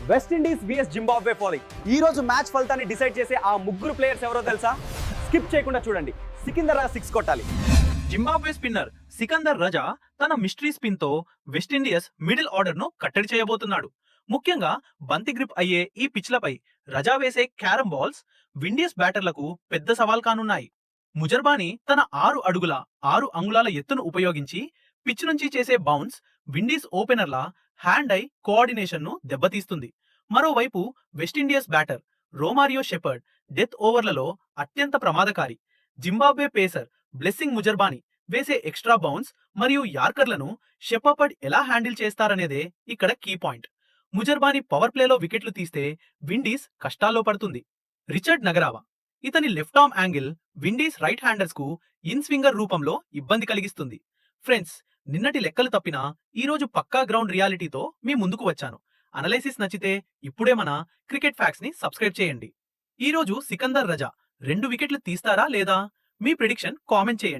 West Indies VS Zimbabwe following ఈ రోజు match ఫలితాన్ని డిసైడ్ చేసే ఆ ముగ్గురు ప్లేయర్స్ ఎవరో తెలుసా? స్కిప్ చేయకుండా చూడండి. సికిందర్ రాజా 6 కొట్టాలి. జింబాబ్వే స్పిన్నర్ సికందర్ రజా తన మిస్టరీ స్పిన్ తో వెస్టిండీస్ మిడిల్ ఆర్డర్ ను కట్టడి చేయబోతున్నాడు. ముఖ్యంగా బంతి గ్రిప్ అయ్యే ఈ పిచ్లపై రజా వేసే క్యారమ్ బాల్స్ విండీస్ బ్యాటర్లకు పెద్ద సవాల్ కానున్నాయి. ముజర్బానీ తన 6 అడుగుల 6 అంగుళాల ఎత్తును ఉపయోగించి పిచ్ నుంచి చేసే బౌన్స్ విండీస్ ఓపెనర్ల హ్యాండ్ ఐ కోఆర్డినేషన్ ను దెబ్బతీస్తుంది. మరోవైపు West Indies batter Romario Shepherd death ఓవర్లలో అత్యంత ప్రమాదకారి. జింబాబ్వే పేసర్ బ్లెస్సింగ్ ముజర్బానీ వేసే ఎక్స్ట్రా బౌన్స్ మరియు యార్కర్లను షెపర్డ్ ఎలా హ్యాండిల్ చేస్తారనేదే ఇక్కడ కీ పాయింట్. ముజర్బానీ పవర్ ప్లేలో వికెట్లు తీస్తే విండీస్ కష్టాల్లో పడుతుంది. రిచర్డ్ నగరావా ఇతని left arm angle Windies right handers కు ఇన్ స్వింగర్ రూపంలో ఇబ్బంది కలిగిస్తుంది. ఫ్రెండ్స్, నిన్నటి లెక్కలు తప్పినా ఈ రోజు పక్కా గ్రౌండ్ రియాలిటీతో మీ ముందుకు వచ్చాను. అనలైసిస్ నచ్చితే ఇప్పుడే మన క్రికెట్ ఫ్యాక్ట్స్ ని సబ్స్క్రైబ్ చేయండి. ఈ రోజు సికందర్ రజా 2 వికెట్లు తీస్తారా లేదా? మీ ప్రిడిక్షన్ కామెంట్ చేయండి.